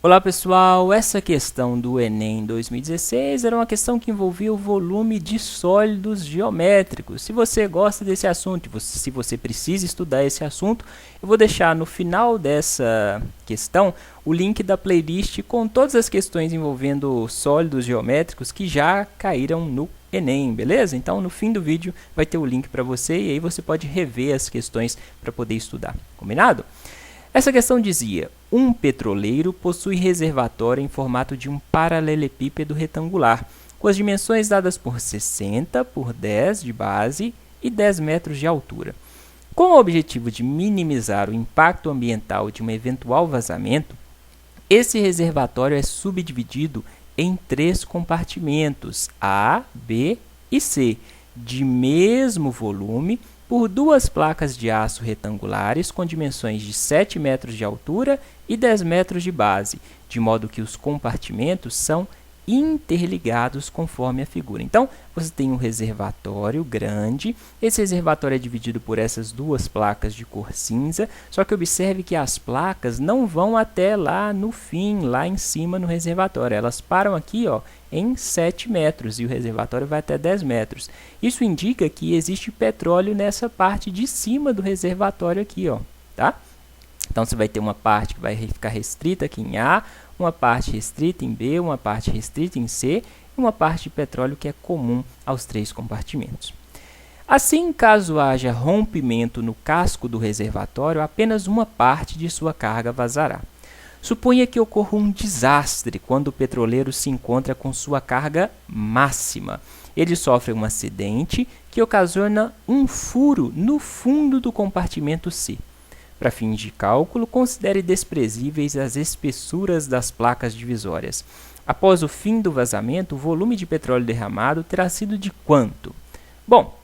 Olá pessoal, essa questão do Enem 2016 era uma questão que envolvia o volume de sólidos geométricos. Se você gosta desse assunto, se você precisa estudar esse assunto, eu vou deixar no final dessa questão o link da playlist com todas as questões envolvendo sólidos geométricos que já caíram no Enem, beleza? Então no fim do vídeo vai ter o link para você e aí você pode rever as questões para poder estudar, combinado? Essa questão dizia: um petroleiro possui reservatório em formato de um paralelepípedo retangular, com as dimensões dadas por 60 por 10 de base e 10 metros de altura. Com o objetivo de minimizar o impacto ambiental de um eventual vazamento, esse reservatório é subdividido em 3 compartimentos, A, B e C, de mesmo volume, por 2 placas de aço retangulares com dimensões de 7 metros de altura e 10 metros de base, de modo que os compartimentos são interligados conforme a figura. Então, você tem um reservatório grande, esse reservatório é dividido por essas 2 placas de cor cinza, só que observe que as placas não vão até lá no fim, lá em cima no reservatório, elas param aqui em 7 metros e o reservatório vai até 10 metros. Isso indica que existe petróleo nessa parte de cima do reservatório aqui, tá? Então, você vai ter uma parte que vai ficar restrita aqui em A, uma parte restrita em B, uma parte restrita em C e uma parte de petróleo que é comum aos 3 compartimentos. Assim, caso haja rompimento no casco do reservatório, apenas uma parte de sua carga vazará. Suponha que ocorra um desastre quando o petroleiro se encontra com sua carga máxima. Ele sofre um acidente que ocasiona um furo no fundo do compartimento C. Para fins de cálculo, considere desprezíveis as espessuras das placas divisórias. Após o fim do vazamento, o volume de petróleo derramado terá sido de quanto? Bom,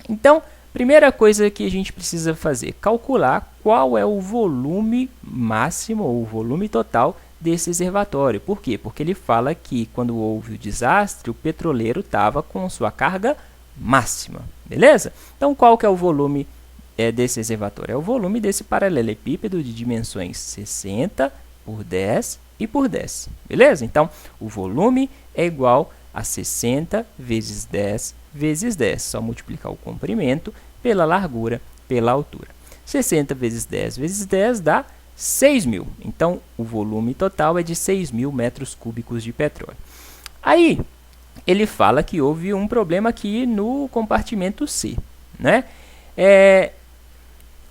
então, primeira coisa que a gente precisa fazer, calcular qual é o volume máximo ou o volume total desse reservatório. Por quê? Porque ele fala que quando houve o desastre, o petroleiro estava com sua carga máxima, beleza? Então, qual que é o volume desse reservatório? É o volume desse paralelepípedo de dimensões 60 por 10 e por 10, beleza? Então, o volume é igual a 60 vezes 10 vezes 10, só multiplicar o comprimento pela largura pela altura. 60 vezes 10 vezes 10 dá 6.000, então o volume total é de 6.000 metros cúbicos de petróleo. Aí, ele fala que houve um problema aqui no compartimento C, né?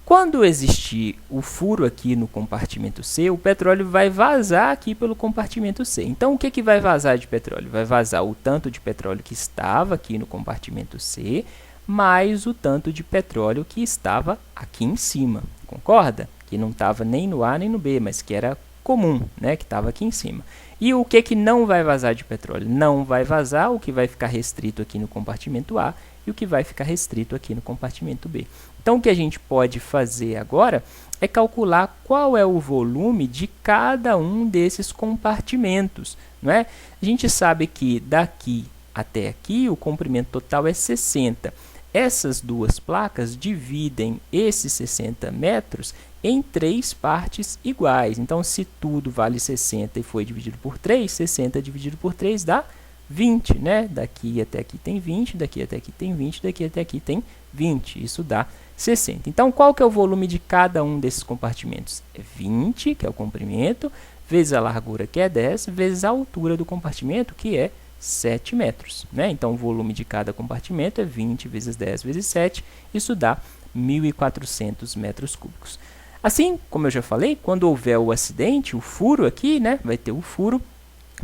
Quando existir o furo aqui no compartimento C, o petróleo vai vazar aqui pelo compartimento C. Então, o que vai vazar de petróleo? Vai vazar o tanto de petróleo que estava aqui no compartimento C, mais o tanto de petróleo que estava aqui em cima. Concorda? Que não estava nem no A nem no B, mas que era comum, né? Que estava aqui em cima. E o que não vai vazar de petróleo? Não vai vazar o que vai ficar restrito aqui no compartimento A e o que vai ficar restrito aqui no compartimento B. Então, o que a gente pode fazer agora é calcular qual é o volume de cada um desses compartimentos, não é? A gente sabe que daqui até aqui o comprimento total é 60. Essas 2 placas dividem esses 60 metros em 3 partes iguais. Então, se tudo vale 60 e foi dividido por 3, 60 dividido por 3 dá 20, né? Daqui até aqui tem 20, daqui até aqui tem 20, daqui até aqui tem 20. Isso dá 60. Então, qual que é o volume de cada um desses compartimentos? É 20, que é o comprimento, vezes a largura, que é 10, vezes a altura do compartimento, que é 7 metros, né? Então, o volume de cada compartimento é 20 vezes 10 vezes 7, isso dá 1.400 metros cúbicos. Assim, como eu já falei, quando houver o acidente, o furo aqui, né, vai ter o furo,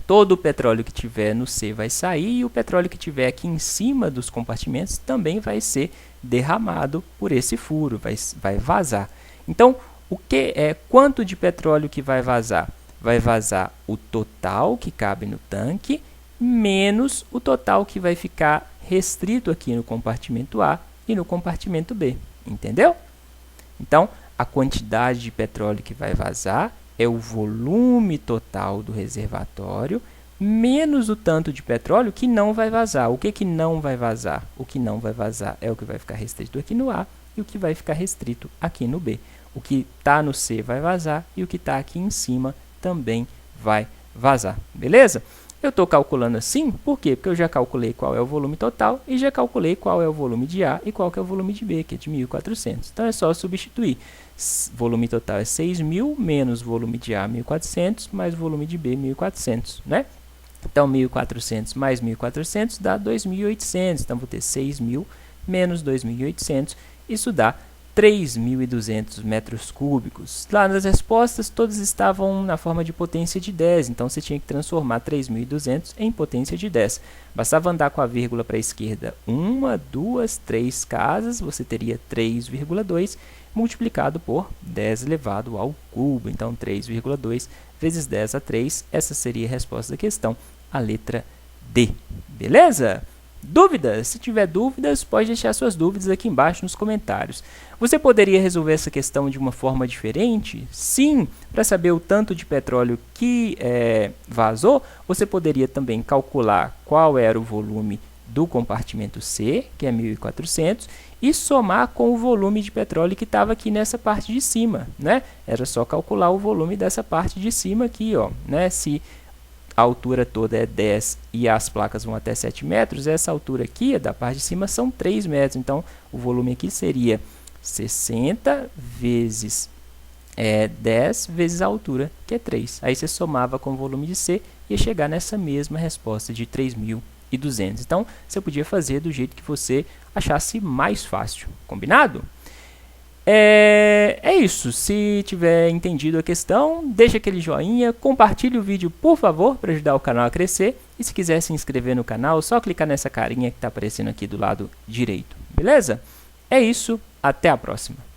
todo o petróleo que tiver no C vai sair e o petróleo que tiver aqui em cima dos compartimentos também vai ser derramado por esse furo, vai vazar. Então, quanto de petróleo que vai vazar? Vai vazar o total que cabe no tanque, menos o total que vai ficar restrito aqui no compartimento A e no compartimento B, entendeu? Então, a quantidade de petróleo que vai vazar é o volume total do reservatório, menos o tanto de petróleo que não vai vazar. O que não vai vazar? O que não vai vazar é o que vai ficar restrito aqui no A e o que vai ficar restrito aqui no B. O que está no C vai vazar e o que está aqui em cima também vai vazar, beleza? Eu estou calculando assim, por quê? Porque eu já calculei qual é o volume total e já calculei qual é o volume de A e qual que é o volume de B, que é de 1.400. Então, é só substituir. Volume total é 6.000 menos volume de A, 1.400, mais volume de B, 1.400, né? Então, 1.400 mais 1.400 dá 2.800. Então, vou ter 6.000 menos 2.800. Isso dá 3.200 metros cúbicos. Lá nas respostas, todas estavam na forma de potência de 10, então você tinha que transformar 3.200 em potência de 10. Bastava andar com a vírgula para a esquerda 1, 2, 3 casas, você teria 3,2 multiplicado por 10 elevado ao cubo. Então, 3,2 vezes 10 a 3, essa seria a resposta da questão, a letra D. Beleza? Dúvidas? Se tiver dúvidas, pode deixar suas dúvidas aqui embaixo nos comentários. Você poderia resolver essa questão de uma forma diferente? Sim, para saber o tanto de petróleo que vazou, você poderia também calcular qual era o volume do compartimento C, que é 1.400, e somar com o volume de petróleo que estava aqui nessa parte de cima, né? Era só calcular o volume dessa parte de cima aqui, ó, né? Se a altura toda é 10 e as placas vão até 7 metros, essa altura aqui, da parte de cima, são 3 metros. Então, o volume aqui seria 60 vezes 10 vezes a altura, que é 3. Aí você somava com o volume de C e ia chegar nessa mesma resposta de 3.200. Então, você podia fazer do jeito que você achasse mais fácil. Combinado? É isso. Se tiver entendido a questão, deixa aquele joinha, compartilhe o vídeo, por favor, para ajudar o canal a crescer. E se quiser se inscrever no canal, é só clicar nessa carinha que está aparecendo aqui do lado direito. Beleza? É isso. Até a próxima.